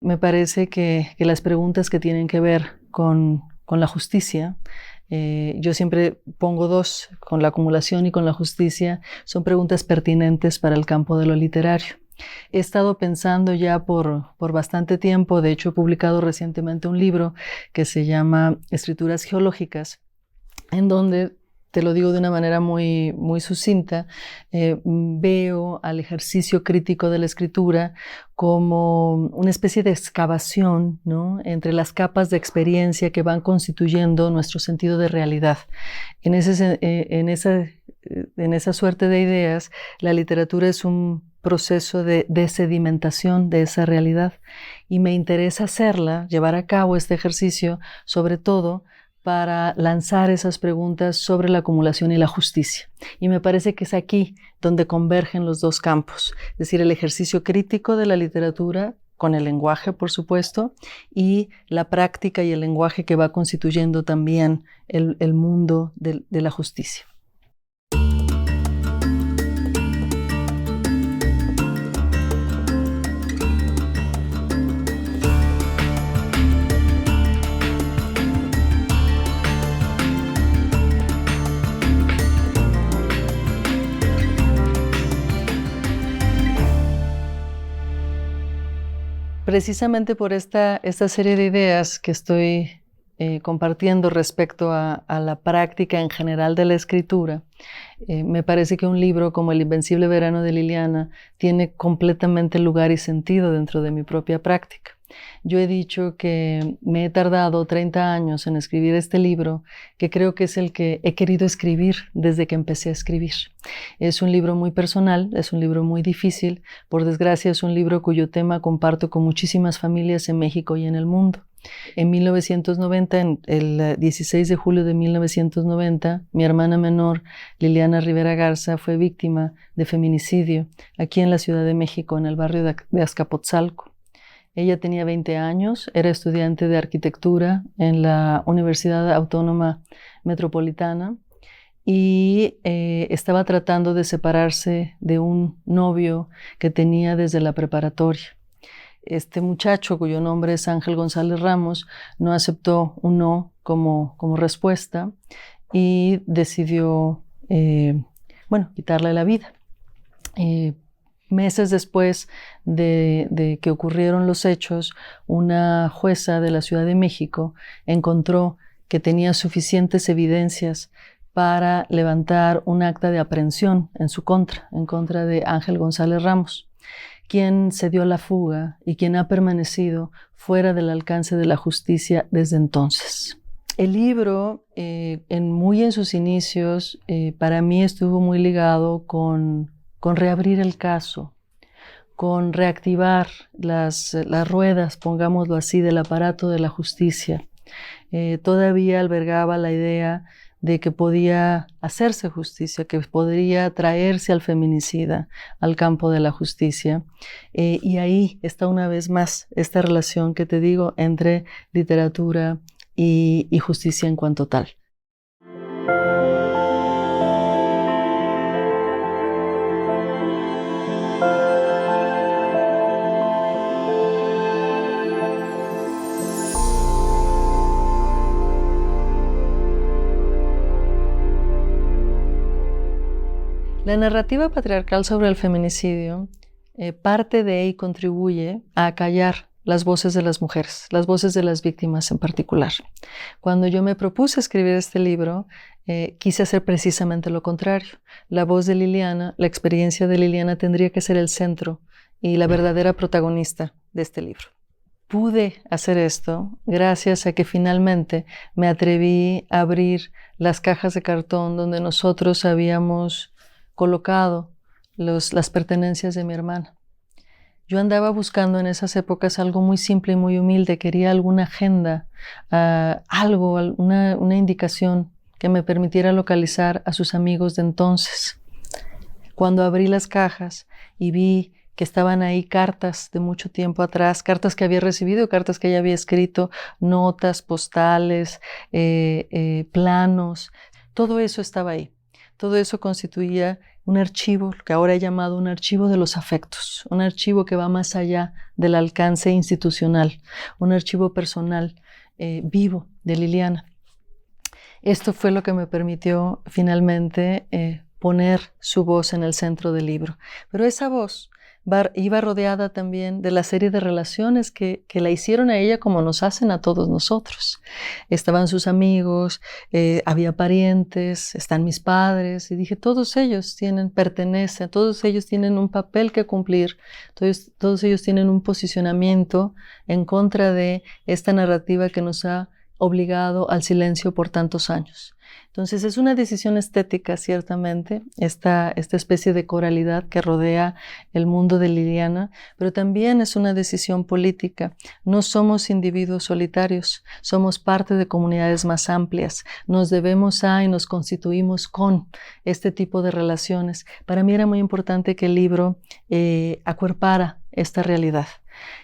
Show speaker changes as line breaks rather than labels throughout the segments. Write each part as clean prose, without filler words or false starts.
Me parece que las preguntas que tienen que ver con la justicia, yo siempre pongo dos, con la acumulación y con la justicia, son preguntas pertinentes para el campo de lo literario. He estado pensando ya por bastante tiempo, de hecho he publicado recientemente un libro que se llama Escrituras Geológicas, en donde, te lo digo de una manera muy, muy sucinta, veo al ejercicio crítico de la escritura como una especie de excavación, ¿no?, entre las capas de experiencia que van constituyendo nuestro sentido de realidad. En esa suerte de ideas, la literatura es un proceso de sedimentación de esa realidad y me interesa llevar a cabo este ejercicio, sobre todo para lanzar esas preguntas sobre la acumulación y la justicia. Y me parece que es aquí donde convergen los dos campos, es decir, el ejercicio crítico de la literatura, con el lenguaje, por supuesto, y la práctica y el lenguaje que va constituyendo también el mundo de la justicia. Precisamente por esta serie de ideas que estoy compartiendo respecto a la práctica en general de la escritura, me parece que un libro como El Invencible Verano de Liliana tiene completamente lugar y sentido dentro de mi propia práctica. Yo he dicho que me he tardado 30 años en escribir este libro, que creo que es el que he querido escribir desde que empecé a escribir. Es un libro muy personal, es un libro muy difícil. Por desgracia, es un libro cuyo tema comparto con muchísimas familias en México y en el mundo. En 1990, en el 16 de julio de 1990, mi hermana menor, Liliana Rivera Garza, fue víctima de feminicidio aquí en la Ciudad de México, en el barrio de Azcapotzalco. Ella tenía 20 años, era estudiante de arquitectura en la Universidad Autónoma Metropolitana y estaba tratando de separarse de un novio que tenía desde la preparatoria. Este muchacho, cuyo nombre es Ángel González Ramos, no aceptó un no como respuesta y decidió, quitarle la vida. Meses después de que ocurrieron los hechos, una jueza de la Ciudad de México encontró que tenía suficientes evidencias para levantar un acta de aprehensión en contra de Ángel González Ramos, quien se dio a la fuga y quien ha permanecido fuera del alcance de la justicia desde entonces. El libro, muy en sus inicios, para mí estuvo muy ligado con reabrir el caso, con reactivar las ruedas, pongámoslo así, del aparato de la justicia. Todavía albergaba la idea de que podía hacerse justicia, que podría traerse al feminicida al campo de la justicia. Y ahí está una vez más esta relación que te digo entre literatura y justicia en cuanto tal. La narrativa patriarcal sobre el feminicidio parte de y contribuye a acallar las voces de las mujeres, las voces de las víctimas en particular. Cuando yo me propuse escribir este libro, quise hacer precisamente lo contrario. La voz de Liliana, la experiencia de Liliana tendría que ser el centro y la verdadera protagonista de este libro. Pude hacer esto gracias a que finalmente me atreví a abrir las cajas de cartón donde nosotros habíamos colocado las pertenencias de mi hermana. Yo andaba buscando en esas épocas algo muy simple y muy humilde. Quería alguna agenda, una indicación que me permitiera localizar a sus amigos de entonces. Cuando abrí las cajas y vi que estaban ahí cartas de mucho tiempo atrás, cartas que había recibido, cartas que ella había escrito, notas, postales, planos, todo eso estaba ahí. Todo eso constituía un archivo, que ahora he llamado un archivo de los afectos, un archivo que va más allá del alcance institucional, un archivo personal vivo de Liliana. Esto fue lo que me permitió finalmente poner su voz en el centro del libro. Pero esa voz iba rodeada también de la serie de relaciones que la hicieron a ella como nos hacen a todos nosotros. Estaban sus amigos, había parientes, están mis padres, y dije, todos ellos pertenecen, todos ellos tienen un papel que cumplir, todos ellos tienen un posicionamiento en contra de esta narrativa que nos ha obligado al silencio por tantos años. Entonces es una decisión estética, ciertamente, esta especie de coralidad que rodea el mundo de Liliana, pero también es una decisión política. No somos individuos solitarios, somos parte de comunidades más amplias. Nos debemos a y nos constituimos con este tipo de relaciones. Para mí era muy importante que el libro acuerpara esta realidad.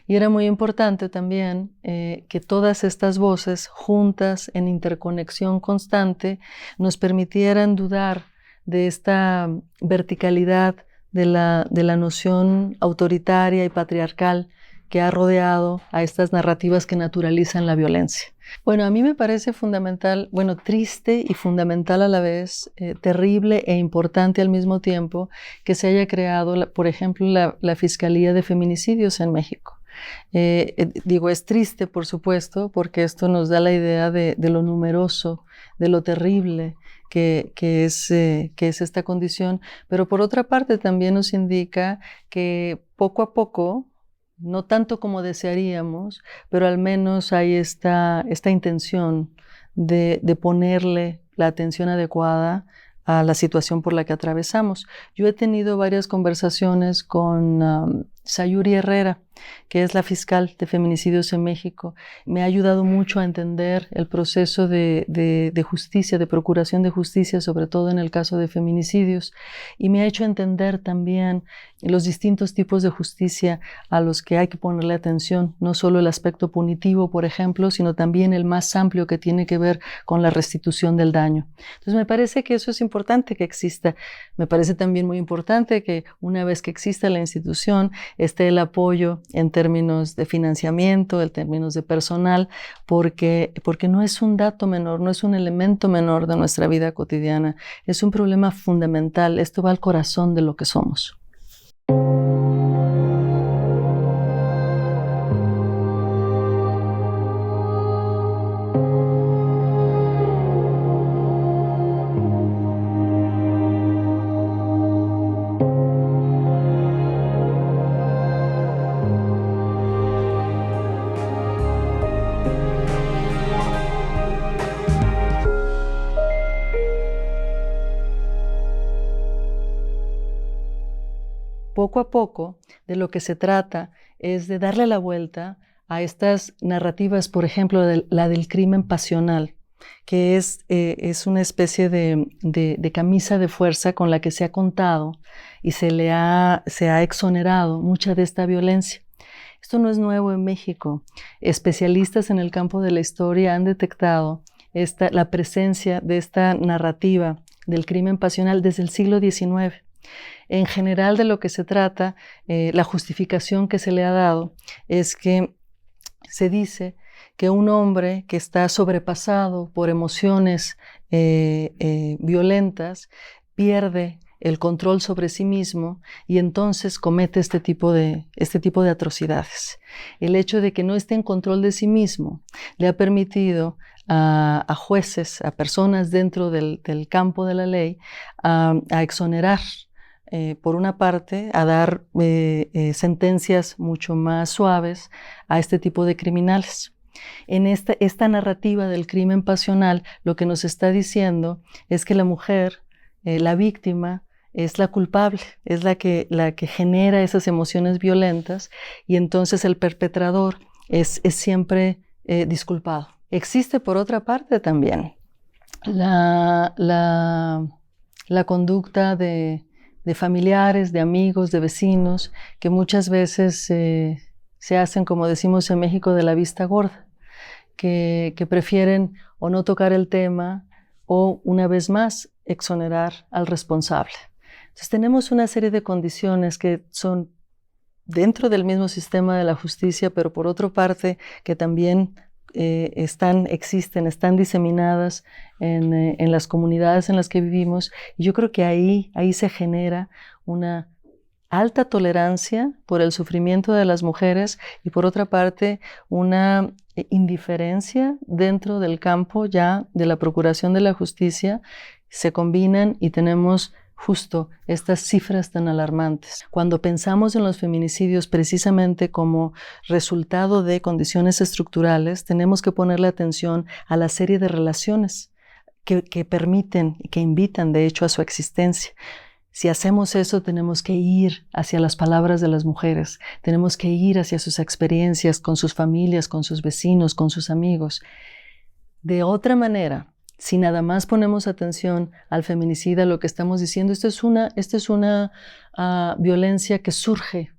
Y era muy importante también que todas estas voces juntas en interconexión constante nos permitieran dudar de esta verticalidad de la noción autoritaria y patriarcal que ha rodeado a estas narrativas que naturalizan la violencia. Bueno, a mí me parece fundamental, triste y fundamental a la vez, terrible e importante al mismo tiempo, que se haya creado, por ejemplo, la Fiscalía de Feminicidios en México. Es triste, por supuesto, porque esto nos da la idea de lo numeroso, de lo terrible que es esta condición, pero por otra parte también nos indica que poco a poco, no tanto como desearíamos, pero al menos hay esta intención de ponerle la atención adecuada a la situación por la que atravesamos. Yo he tenido varias conversaciones con Sayuri Herrera, que es la fiscal de feminicidios en México. Me ha ayudado mucho a entender el proceso de justicia, de procuración de justicia, sobre todo en el caso de feminicidios, y me ha hecho entender también los distintos tipos de justicia a los que hay que ponerle atención, no solo el aspecto punitivo, por ejemplo, sino también el más amplio que tiene que ver con la restitución del daño. Entonces me parece que eso es importante que exista. Me parece también muy importante que una vez que exista la institución, esté el apoyo en términos de financiamiento, en términos de personal, porque no es un dato menor, no es un elemento menor de nuestra vida cotidiana, es un problema fundamental, esto va al corazón de lo que somos. Poco a poco, de lo que se trata es de darle la vuelta a estas narrativas, por ejemplo, la del crimen pasional, que es una especie de camisa de fuerza con la que se ha contado y se ha exonerado mucha de esta violencia. Esto no es nuevo en México. Especialistas en el campo de la historia han detectado la presencia de esta narrativa del crimen pasional desde el siglo XIX. En general, de lo que se trata, la justificación que se le ha dado es que se dice que un hombre que está sobrepasado por emociones violentas pierde el control sobre sí mismo y entonces comete este tipo de atrocidades. El hecho de que no esté en control de sí mismo le ha permitido a jueces, a personas dentro del campo de la ley, a exonerar, por una parte, a dar sentencias mucho más suaves a este tipo de criminales. En esta narrativa del crimen pasional, lo que nos está diciendo es que la mujer, la víctima, es la culpable, es la que genera esas emociones violentas y entonces el perpetrador es siempre disculpado. Existe, por otra parte, también la conducta de familiares, de amigos, de vecinos, que muchas veces se hacen, como decimos en México, de la vista gorda, que prefieren o no tocar el tema o, una vez más, exonerar al responsable. Entonces tenemos una serie de condiciones que son dentro del mismo sistema de la justicia, pero por otra parte que también existen, están diseminadas en las comunidades en las que vivimos. Y yo creo que ahí se genera una alta tolerancia por el sufrimiento de las mujeres y por otra parte una indiferencia dentro del campo ya de la procuración de la justicia. Se combinan y tenemos justo estas cifras tan alarmantes. Cuando pensamos en los feminicidios precisamente como resultado de condiciones estructurales, tenemos que ponerle atención a la serie de relaciones que permiten y que invitan de hecho a su existencia. Si hacemos eso, tenemos que ir hacia las palabras de las mujeres, tenemos que ir hacia sus experiencias con sus familias, con sus vecinos, con sus amigos. De otra manera, si nada más ponemos atención al feminicida, lo que estamos diciendo, esta es una violencia que surge,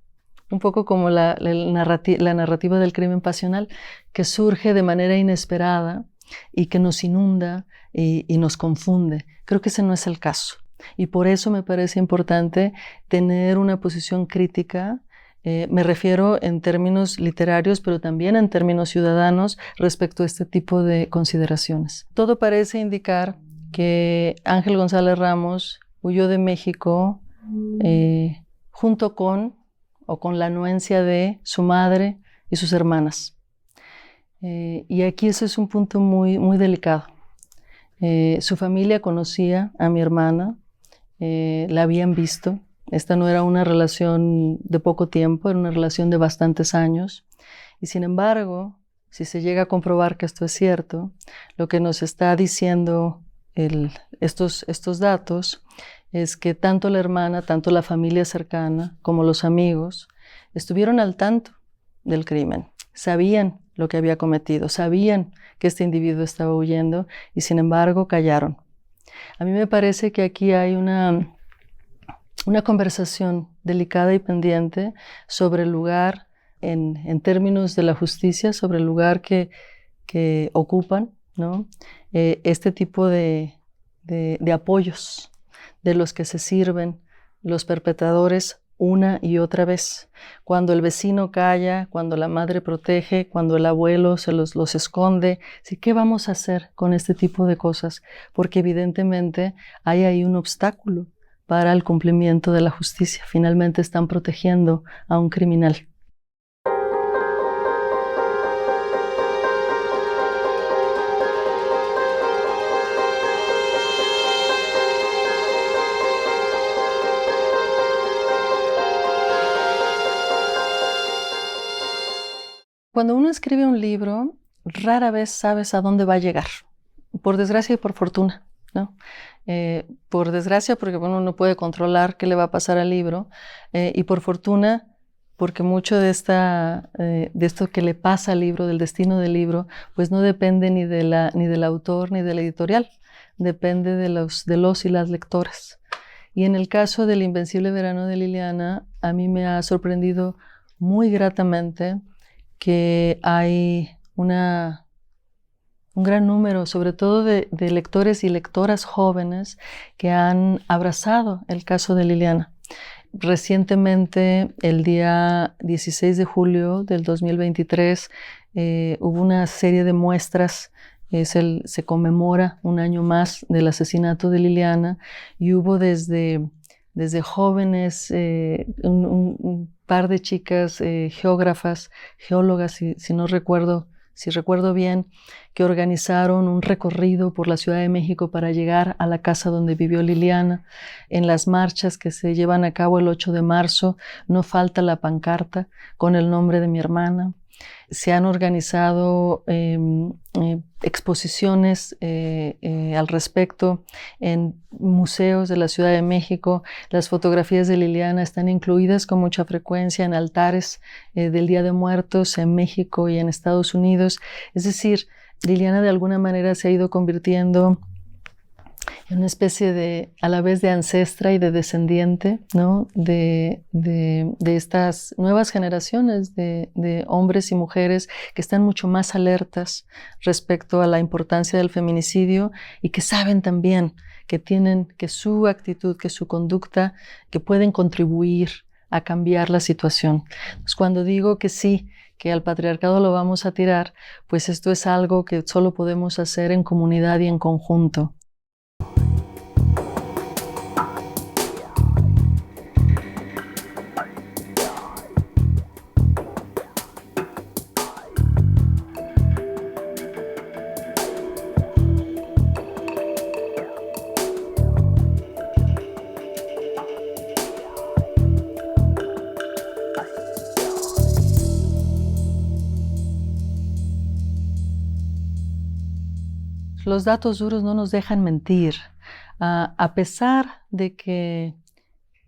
un poco como la narrativa del crimen pasional, que surge de manera inesperada y que nos inunda y nos confunde. Creo que ese no es el caso. Y por eso me parece importante tener una posición crítica. Me refiero en términos literarios, pero también en términos ciudadanos respecto a este tipo de consideraciones. Todo parece indicar que Ángel González Ramos huyó de México junto con la anuencia de su madre y sus hermanas. Y aquí ese es un punto muy, muy delicado. Su familia conocía a mi hermana, la habían visto. Esta no era una relación de poco tiempo, era una relación de bastantes años. Y sin embargo, si se llega a comprobar que esto es cierto, lo que nos está diciendo estos datos es que tanto la hermana, tanto la familia cercana como los amigos estuvieron al tanto del crimen. Sabían lo que había cometido, sabían que este individuo estaba huyendo y sin embargo callaron. A mí me parece que aquí hay una conversación delicada y pendiente sobre el lugar en términos de la justicia, sobre el lugar que ocupan, ¿no? Este tipo de apoyos de los que se sirven los perpetradores una y otra vez. Cuando el vecino calla, cuando la madre protege, cuando el abuelo los esconde. ¿Sí? ¿Qué vamos a hacer con este tipo de cosas? Porque evidentemente hay ahí un obstáculo para el cumplimiento de la justicia. Finalmente están protegiendo a un criminal. Cuando uno escribe un libro, rara vez sabes a dónde va a llegar, por desgracia y por fortuna, ¿no? Por desgracia porque uno no puede controlar qué le va a pasar al libro, y por fortuna porque mucho de esto que le pasa al libro, del destino del libro, pues no depende ni del autor ni de la editorial, depende de los y las lectoras. Y en el caso del Invencible Verano de Liliana, a mí me ha sorprendido muy gratamente que hay un gran número, sobre todo de lectores y lectoras jóvenes que han abrazado el caso de Liliana. Recientemente, el día 16 de julio del 2023, hubo una serie de muestras. Se conmemora un año más del asesinato de Liliana y hubo desde jóvenes, un par de chicas geógrafas, geólogas, si recuerdo bien, que organizaron un recorrido por la Ciudad de México para llegar a la casa donde vivió Liliana. En las marchas que se llevan a cabo el 8 de marzo no falta la pancarta con el nombre de mi hermana. Se han organizado exposiciones al respecto en museos de la Ciudad de México. Las fotografías de Liliana están incluidas con mucha frecuencia en altares del Día de Muertos en México y en Estados Unidos. Es decir, Liliana de alguna manera se ha ido convirtiendo una especie de, a la vez de ancestra y de descendiente, ¿no? de estas nuevas generaciones de hombres y mujeres que están mucho más alertas respecto a la importancia del feminicidio y que saben también que su actitud, que su conducta, que pueden contribuir a cambiar la situación. Entonces, cuando digo que sí, que al patriarcado lo vamos a tirar, pues esto es algo que solo podemos hacer en comunidad y en conjunto. Los datos duros no nos dejan mentir. A pesar de que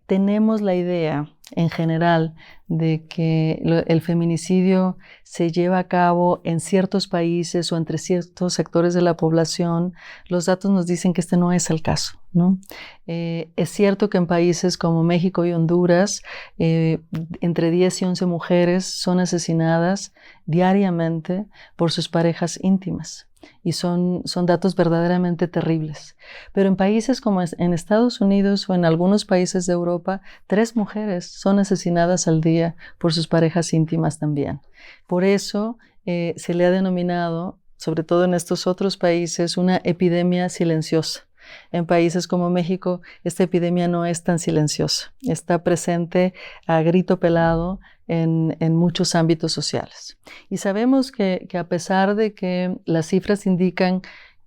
tenemos la idea en general de que el feminicidio se lleva a cabo en ciertos países o entre ciertos sectores de la población, los datos nos dicen que este no es el caso, ¿no? Es cierto que en países como México y Honduras, entre 10 y 11 mujeres son asesinadas diariamente por sus parejas íntimas. Y son datos verdaderamente terribles. Pero en países como en Estados Unidos o en algunos países de Europa, 3 mujeres son asesinadas al día por sus parejas íntimas también. Por eso se le ha denominado, sobre todo en estos otros países, una epidemia silenciosa. En países como México, esta epidemia no es tan silenciosa. Está presente a grito pelado en muchos ámbitos sociales. Y sabemos que a pesar de que las cifras indican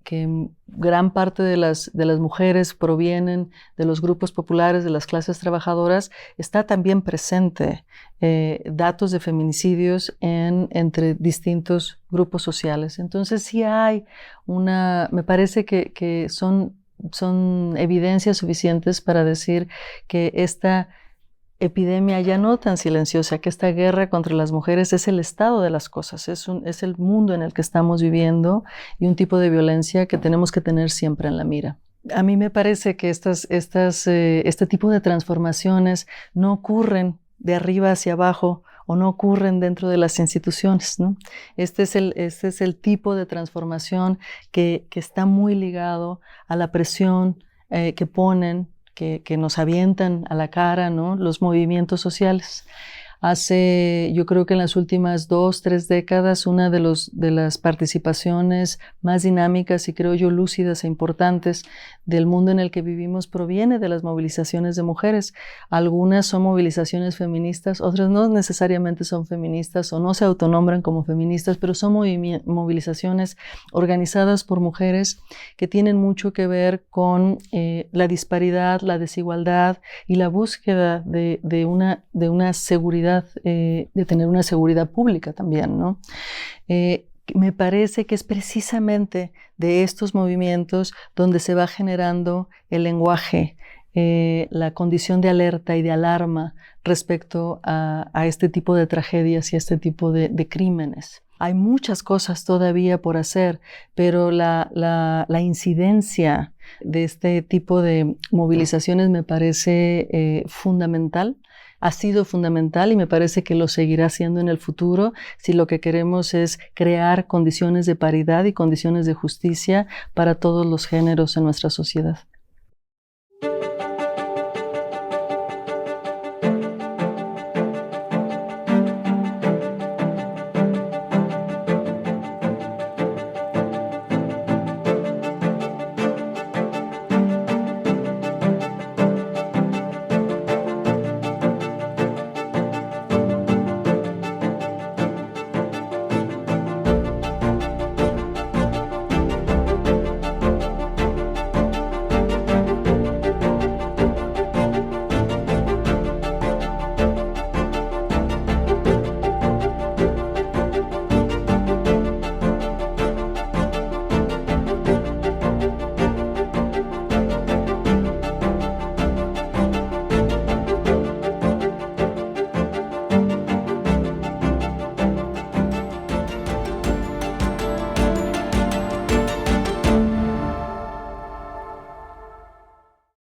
que gran parte de las mujeres provienen de los grupos populares, de las clases trabajadoras, está también presente datos de feminicidios entre distintos grupos sociales. Entonces sí hay me parece que son evidencias suficientes para decir que esta epidemia ya no tan silenciosa, que esta guerra contra las mujeres es el estado de las cosas, es el mundo en el que estamos viviendo y un tipo de violencia que tenemos que tener siempre en la mira. A mí me parece que este tipo de transformaciones no ocurren de arriba hacia abajo o no ocurren dentro de las instituciones, ¿no? Este es el tipo de transformación que está muy ligado a la presión que ponen, que nos avientan a la cara, ¿no? Los movimientos sociales. Yo creo que en las últimas 2, 3 décadas, una de las participaciones más dinámicas y creo yo lúcidas e importantes del mundo en el que vivimos proviene de las movilizaciones de mujeres. Algunas son movilizaciones feministas, otras no necesariamente son feministas o no se autonombran como feministas, pero son movilizaciones organizadas por mujeres que tienen mucho que ver con la disparidad, la desigualdad y la búsqueda de una seguridad, de tener una seguridad pública también, ¿no? Me parece que es precisamente de estos movimientos donde se va generando el lenguaje, la condición de alerta y de alarma respecto a este tipo de tragedias y a este tipo de crímenes. Hay muchas cosas todavía por hacer, pero la incidencia de este tipo de movilizaciones me parece fundamental. Ha sido fundamental y me parece que lo seguirá siendo en el futuro si lo que queremos es crear condiciones de paridad y condiciones de justicia para todos los géneros en nuestra sociedad.